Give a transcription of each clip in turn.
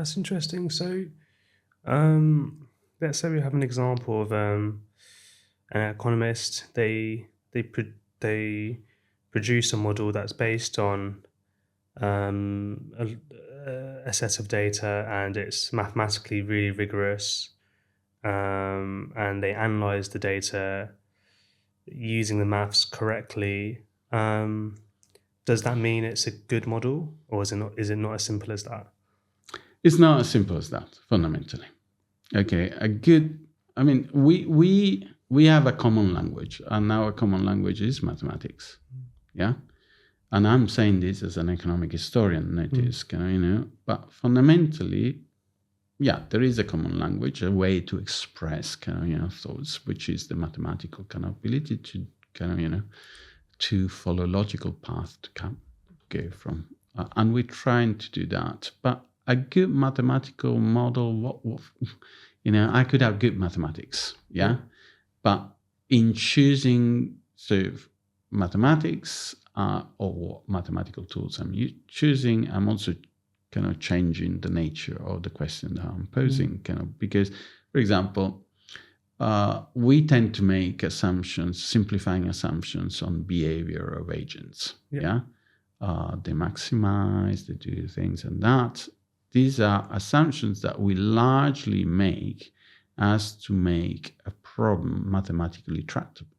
That's interesting. So, let's say we have an example of an economist. They produce a model that's based on um, a, a set of data, and it's mathematically really rigorous. And they analyze the data using the maths correctly. Um, does that mean it's a good model, or is it not? Is it not as simple as that? It's not as simple as that, fundamentally. Okay, I mean, we have a common language, and our common language is mathematics. Yeah, and I'm saying this as an economic historian, notice, but fundamentally, yeah, there is a common language, a way to express thoughts, which is the mathematical ability to to follow a logical path to go from, and we're trying to do that. But a good mathematical model, I could have good mathematics, yeah, but in choosing sort of mathematics or mathematical tools I'm choosing, I'm also changing the nature of the question that I'm posing, because, for example, we tend to make assumptions, simplifying assumptions on behavior of agents. Yeah. They maximize, they do things and that. These are assumptions that we largely make as to make a problem mathematically tractable.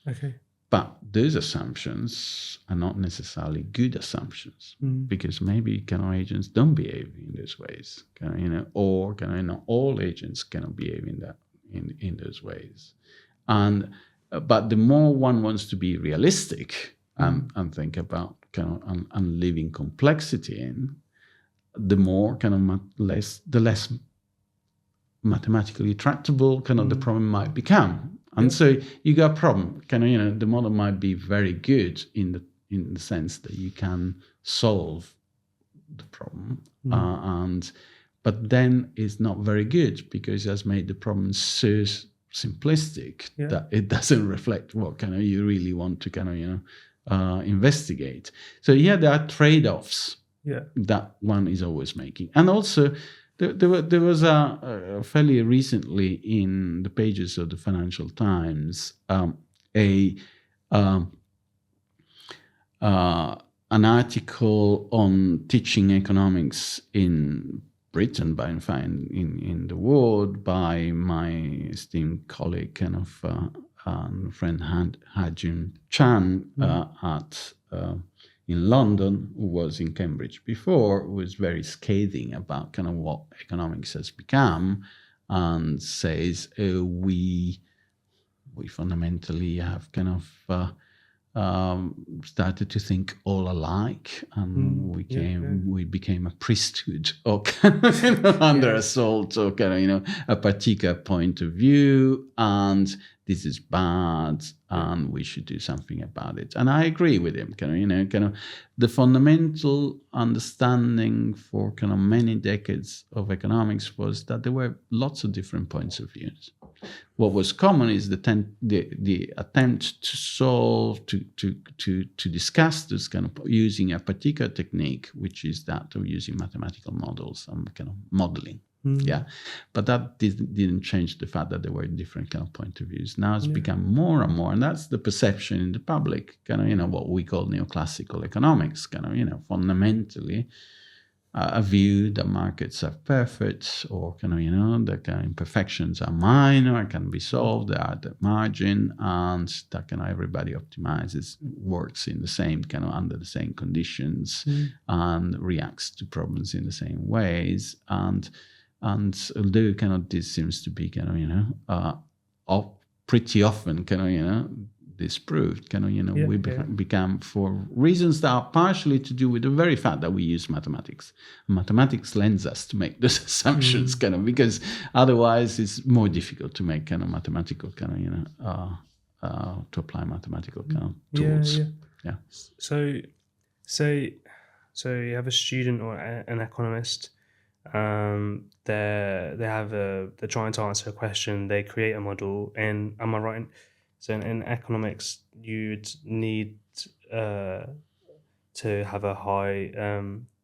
Okay. But those assumptions are not necessarily good assumptions, because maybe agents don't behave in those ways, or not all agents cannot behave in those ways. But the more one wants to be realistic and think about and living complexity in, the more the less mathematically tractable the problem might become. And so you got a problem. The model might be very good in the sense that you can solve the problem, but then it's not very good because it has made the problem so simplistic that it doesn't reflect what you really want to investigate. So there are trade-offs that one is always making, and also. There was fairly recently in the pages of the Financial Times an article on teaching economics in Britain, but in fact in the world, by my esteemed colleague and friend Hajun Chan at in London, who was in Cambridge before, was very scathing about what economics has become, and says we fundamentally have started to think all alike, and we became a priesthood or under assault, or a particular point of view, and this is bad, and we should do something about it. And I agree with him. The fundamental understanding for many decades of economics was that there were lots of different points of views. What was common is the attempt to solve, to discuss this using a particular technique, which is that of using mathematical models and modeling. Yeah, but that didn't change the fact that there were different point of views. Now it's become more and more, and that's the perception in the public. What we call neoclassical economics. Fundamentally. A view that markets are perfect, or that imperfections are minor and can be solved, they are at the margin, and that everybody optimizes, works in the same under the same conditions, and reacts to problems in the same ways. And although this seems to be pretty often disproved, we become, for reasons that are partially to do with the very fact that we use mathematics. Mathematics lends us to make those assumptions, because otherwise it's more difficult to make mathematical to apply mathematical tools. Yeah. So you have a student or an economist. They're trying to answer a question. They create a model, and am I right? So in economics, you'd need to have a high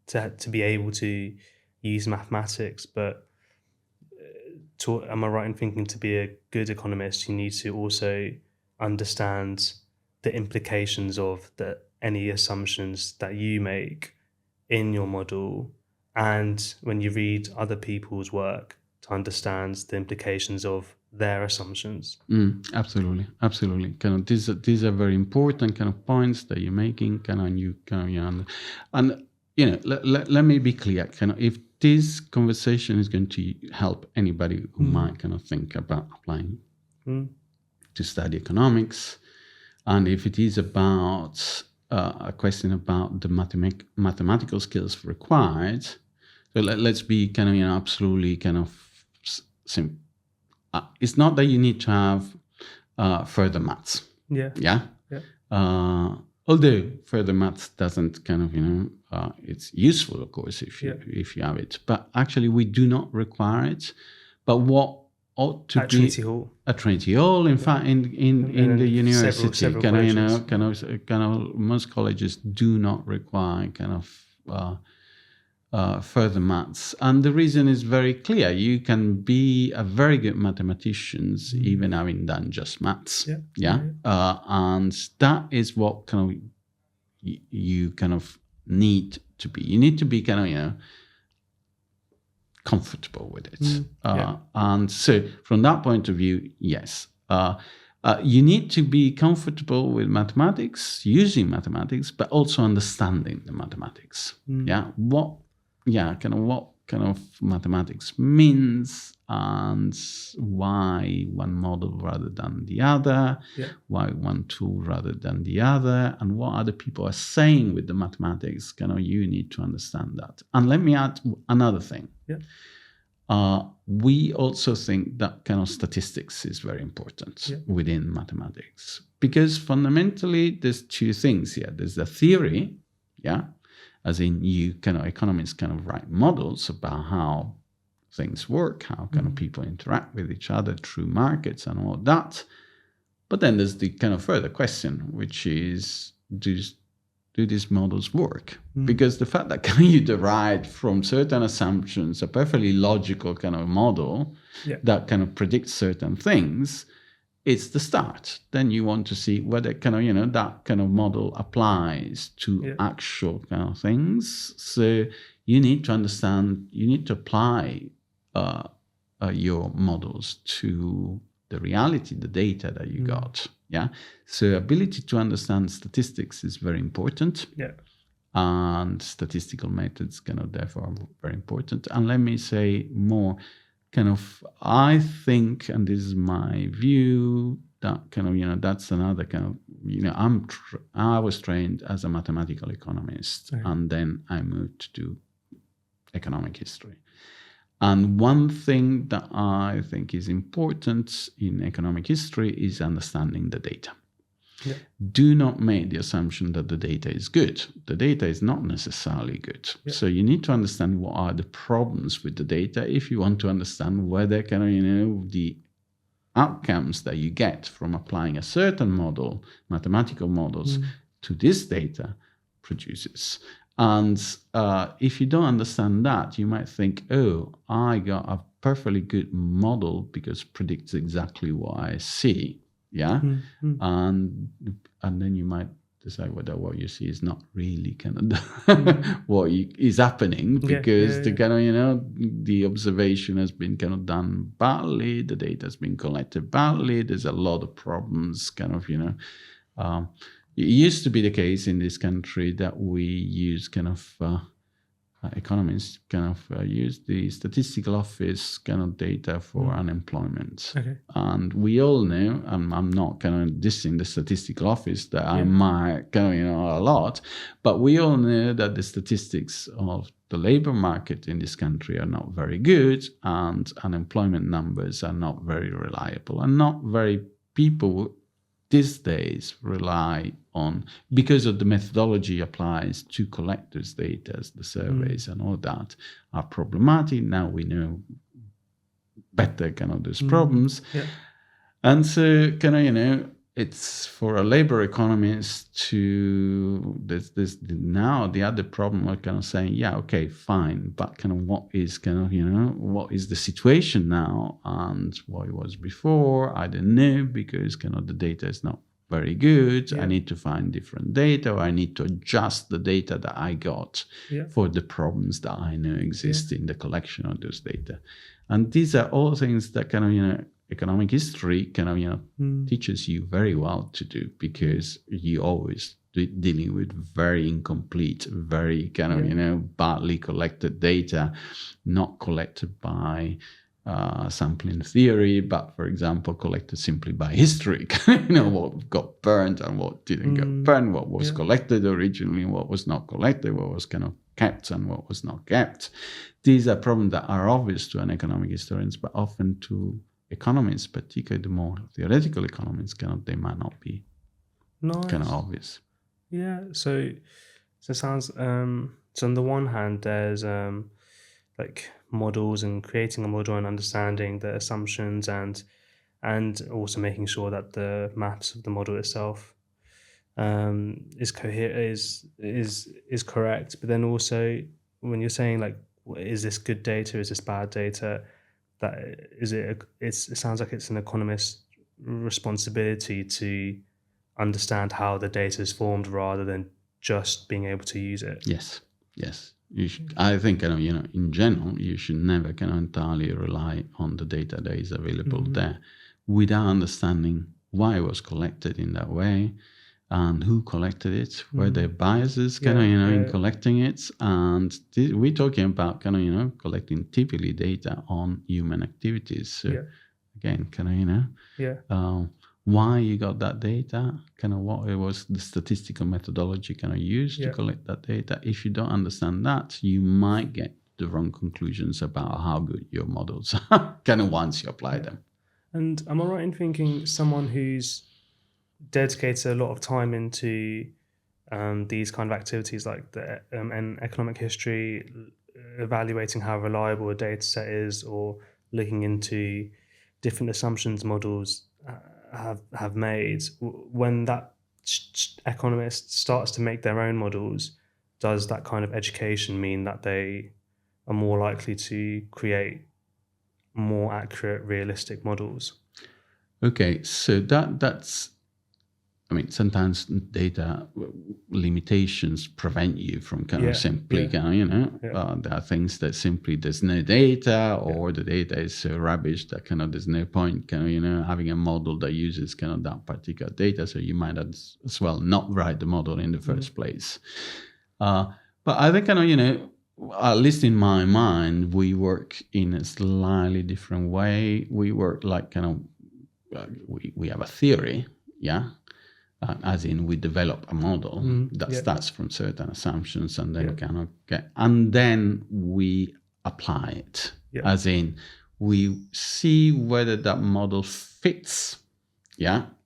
to be able to use mathematics, but am I right in thinking to be a good economist, you need to also understand the implications of any assumptions that you make in your model, and when you read other people's work, to understand the implications of their assumptions? Absolutely, absolutely. Kind of these are very important kind of points that you're making. Kind of, and let me be clear. Kind of, if this conversation is going to help anybody who might kind of think about applying to study economics, and if it is about a question about the mathematical skills required, so let's be kind of absolutely kind of simple. It's not that you need to have further maths. Yeah. Although further maths doesn't kind of it's useful, of course, if you have it. But actually, we do not require it. But what ought to at be Trinity Hall. At Trinity Hall, in fact, in the university, several kind of most colleges do not require kind of further maths, and the reason is very clear. You can be a very good mathematician even having done just maths. And that is what kind of you kind of need to be. You need to be kind of comfortable with it. And so from that point of view, yes. You need to be comfortable with mathematics, using mathematics, but also understanding the mathematics. What kind of mathematics means, and why one model rather than the other, why one tool rather than the other, and what other people are saying with the mathematics. Kind of, you need to understand that. And let me add another thing. We also think that kind of statistics is very important within mathematics, because fundamentally there's two things here. There's the theory, as in you kind of economists kind of write models about how things work, how kind of people interact with each other through markets and all that. But then there's the kind of further question, which is, do these models work? Because the fact that kind of you derive from certain assumptions a perfectly logical kind of model that kind of predicts certain things, it's the start. Then you want to see whether kind of that kind of model applies to actual kind of things. So you need to understand, you need to apply your models to the reality, the data that you got. So ability to understand statistics is very important. And statistical methods kind of therefore are very important. And let me say more. Kind of, I think, and this is my view, that kind of that's another kind of I was trained as a mathematical economist, and then I moved to do economic history. And one thing that I think is important in economic history is understanding the data. Do not make the assumption that the data is good. The data is not necessarily good. So you need to understand what are the problems with the data if you want to understand whether kind of the outcomes that you get from applying a certain model, mathematical models, to this data produces. And if you don't understand that, you might think, oh, I got a perfectly good model because it predicts exactly what I see. And then you might decide whether what you see is not really kind of what is happening, because the kind of the observation has been kind of done badly, the data has been collected badly, there's a lot of problems kind of it used to be the case in this country that we use kind of economists kind of use the statistical office kind of data for unemployment. And we all know, I'm not kind of dissing the statistical office, that I might kind of a lot, but we all know that the statistics of the labor market in this country are not very good, and unemployment numbers are not very reliable, and not very people these days rely on, because of the methodology applies to collect those data, the surveys and all that are problematic. Now we know better kind of those problems. And so kind of, it's for a labor economist to this now the other problem of kind of saying, yeah, okay, fine, but kind of what is kind of, what is the situation now and what it was before? I don't know, because kind of the data is not very good. I need to find different data, or I need to adjust the data that I got for the problems that I know exist in the collection of those data. And these are all things that kind of, economic history kind of, teaches you very well to do, because you always dealing with very incomplete, very kind of, badly collected data, not collected by sampling theory, but for example, collected simply by history, what got burned and what didn't get burned, what was collected originally and what was not collected, what was kind of kept and what was not kept. These are problems that are obvious to an economic historians, but often to economists, particularly the more theoretical economists, they might not be kind of obvious. Yeah, so it sounds, so on the one hand, there's like models and creating a model and understanding the assumptions and also making sure that the maths of the model itself is correct. But then also when you're saying like, is this good data, is this bad data, it sounds like it's an economist's responsibility to understand how the data is formed rather than just being able to use it. Yes. I think in general you should never entirely rely on the data that is available there without understanding why it was collected in that way and who collected it, were there biases in collecting it. And we're talking about collecting typically data on human activities. So again, why you got that data, what it was the statistical methodology used to collect that data. If you don't understand that, you might get the wrong conclusions about how good your models are once you apply them. And am I right in thinking someone who's dedicated a lot of time into these kind of activities like the and economic history, evaluating how reliable a data set is, or looking into different assumptions models have made, when that economist starts to make their own models, does that kind of education mean that they are more likely to create more accurate, realistic models? Okay, so that's, sometimes data limitations prevent you from simply, there are things that simply there's no data, or the data is so rubbish that there's no point, having a model that uses that particular data. So you might as well not write the model in the first place. But I think, at least in my mind, we work in a slightly different way. We work like we have a theory, as in we develop a model that starts from certain assumptions and then and then we apply it, as in we see whether that model fits,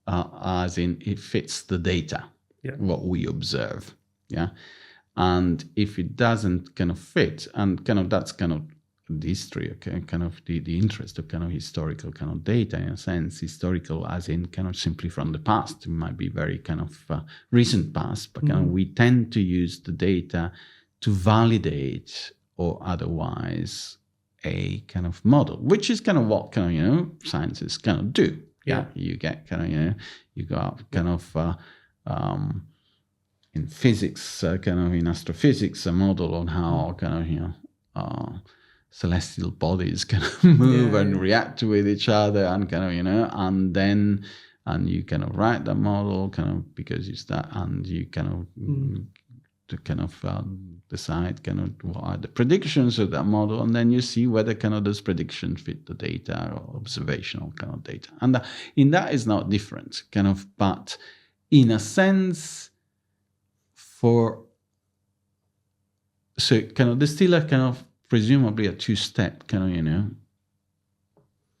as in it fits the data, what we observe, and if it doesn't fit, and that's the history, the interest of historical data, in a sense, historical as in simply from the past. It might be very recent past, but we tend to use the data to validate or otherwise a model, which is what scientists do. You get you go out in physics, in astrophysics, a model on how celestial bodies move and react with each other, and and then you write the model because you start, and you to decide what are the predictions of that model, and then you see whether those predictions fit the data or observational data, and in that is not different but in a sense so there's still a presumably a two-step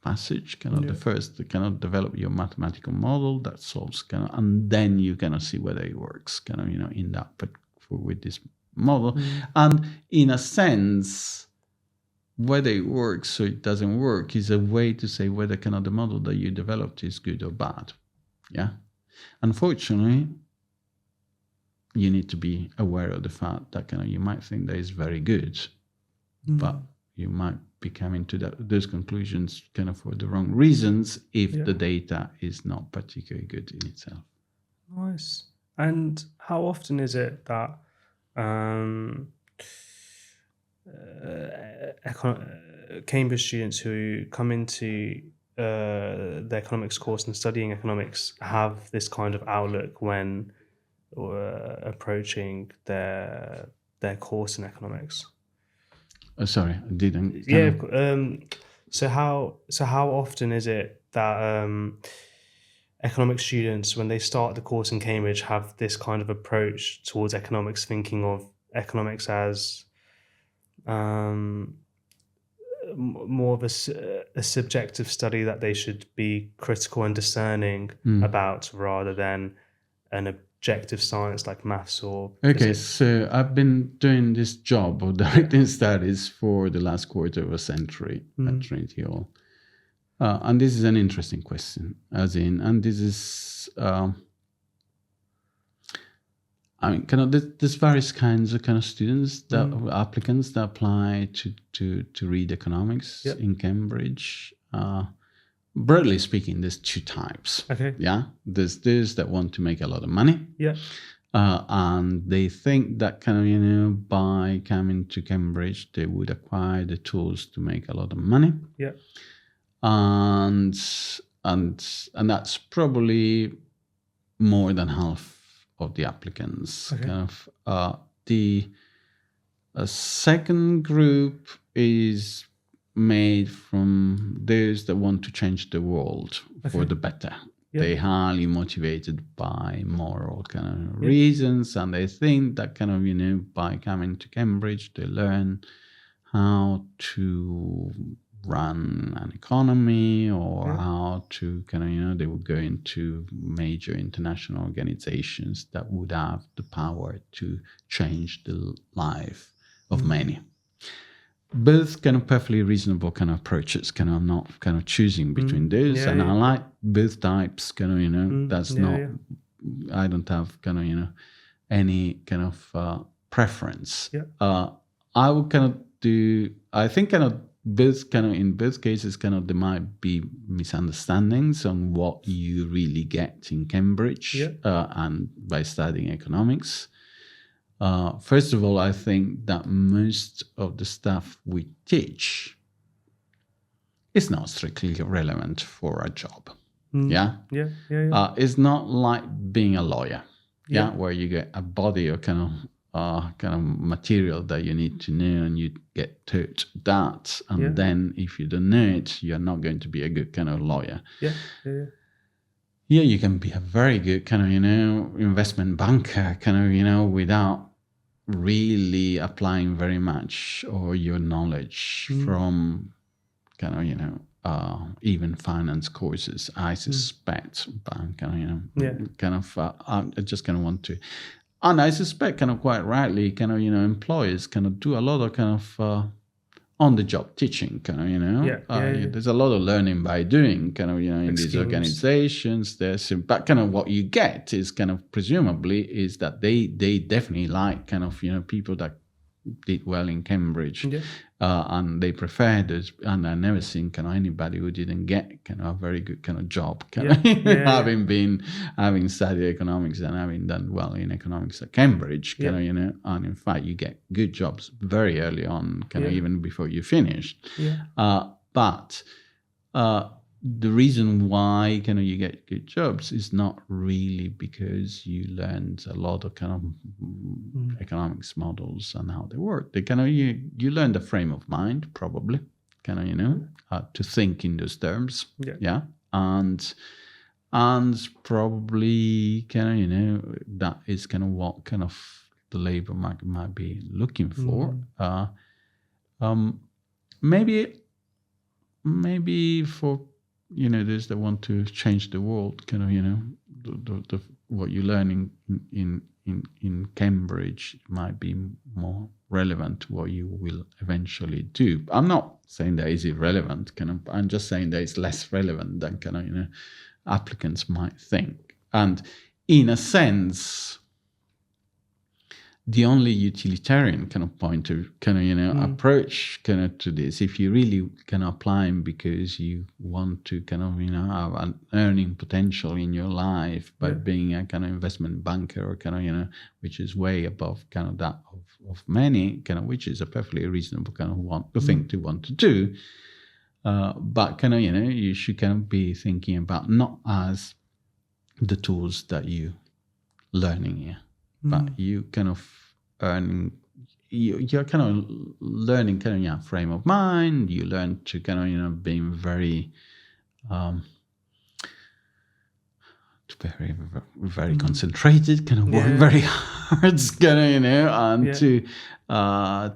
passage. The first develop your mathematical model that solves and then you see whether it works in that with this model. And in a sense, whether it works or it doesn't work is a way to say whether the model that you developed is good or bad. Unfortunately, you need to be aware of the fact that you might think that is very good, but you might be coming to those conclusions for the wrong reasons if the data is not particularly good in itself. Nice. And how often is it that Cambridge students who come into the economics course and studying economics have this kind of outlook when approaching their course in economics? Sorry, I didn't. So how often is it that economics students, when they start the course in Cambridge, have this kind of approach towards economics, thinking of economics as more of a subjective study that they should be critical and discerning about, rather than an objective science like maths or physics? So I've been doing this job of directing studies for the last quarter of a century at Trinity Hall. And this is an interesting question, and this is, there's various kinds of students, applicants that apply to read economics in Cambridge. Broadly speaking, there's two types. Okay. Yeah, there's those that want to make a lot of money. Yeah. And they think that by coming to Cambridge, they would acquire the tools to make a lot of money. Yeah. And that's probably more than half of the applicants. Okay. The second group is made from those that want to change the world for the better. Yeah. They're highly motivated by moral reasons, and they think that by coming to Cambridge, they learn how to run an economy, or how to they would go into major international organizations that would have the power to change the life of many. Both perfectly reasonable approaches. I'm not choosing between those, and I like both types. That's not. I don't have any preference. Yeah. I would do. I think both in both cases there might be misunderstandings on what you really get in Cambridge and by studying economics. First of all, I think that most of the stuff we teach is not strictly relevant for a job. Yeah. It's not like being a lawyer. Where you get a body of material that you need to know, and you get taught that, and then if you don't know it, you're not going to be a good lawyer. You can be a very good investment banker, without really applying very much or your knowledge from even finance courses, I suspect. But I just want to. And I suspect, quite rightly, employers do a lot of on-the-job teaching, There's a lot of learning by doing, in these organizations. But what you get is presumably is that they definitely like people that did well in Cambridge, and they prefer those. And I've never seen anybody who didn't get a very good job, having studied economics and having done well in economics at Cambridge, and in fact you get good jobs very early on, even before you finish. But the reason why you get good jobs is not really because you learned a lot of economics models and how they work. They you learn the frame of mind, probably, to think in those terms. And probably that is what the labor market might be looking for. Maybe for those that want to change the world, what you learn in Cambridge might be more relevant to what you will eventually do. I'm not saying that is irrelevant. I'm just saying that it's less relevant than applicants might think. And in a sense, the only utilitarian kind of point of kind of, approach kind of to this, if you really can apply them because you want to kind of, have an earning potential in your life by being a kind of investment banker or kind of, which is way above kind of that of many, kind of, which is a perfectly reasonable kind of thing to want to do. But kind of, you should kind of be thinking about not as the tools that you learning here, but you kind of you're kind of learning kind of frame of mind. You learn to kind of being very very concentrated, kind of work very hard, kind of and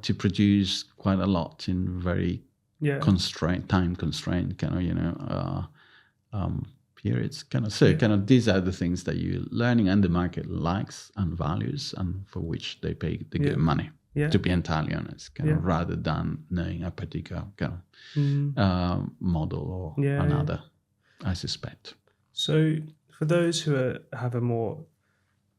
to produce quite a lot in very time constraint kind of periods, kind of kind of these are the things that you're learning and the market likes and values and for which they pay the good money, to be entirely honest, kind of rather than knowing a particular kind of model or another, I suspect. So for those who have a more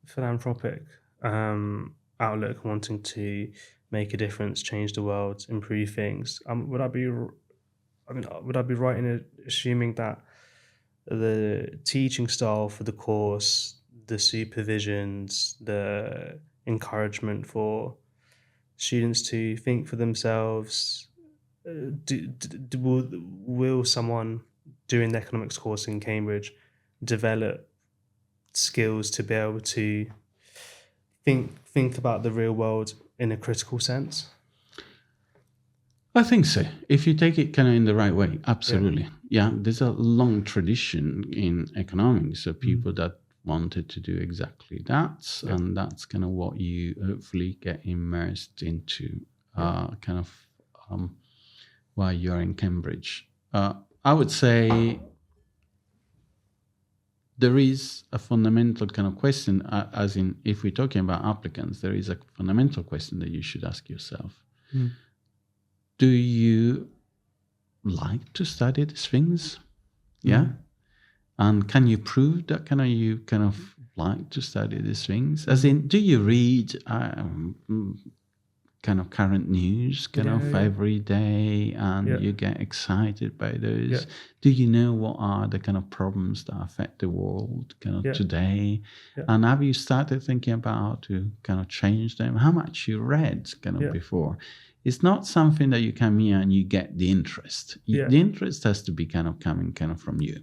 philanthropic outlook, wanting to make a difference, change the world, improve things, would I be right in assuming that the teaching style for the course, the supervisions, the encouragement for students to think for themselves, will someone doing the economics course in Cambridge develop skills to be able to think about the real world in a critical sense? I think so. If you take it kind of in the right way, absolutely. Yeah, there's a long tradition in economics of people that wanted to do exactly that, and that's kind of what you hopefully get immersed into kind of while you're in Cambridge. I would say there is a fundamental kind of question, as in if we're talking about applicants, there is a fundamental question that you should ask yourself. Do you like to study these things? Yeah. And can you prove that kind of you kind of like to study these things? As in, do you read kind of current news kind of every day and you get excited by those? Do you know what are the kind of problems that affect the world kind of today? And have you started thinking about how to kind of change them? How much you read kind of before? It's not something that you come here and you get the interest. The interest has to be kind of coming kind of from you.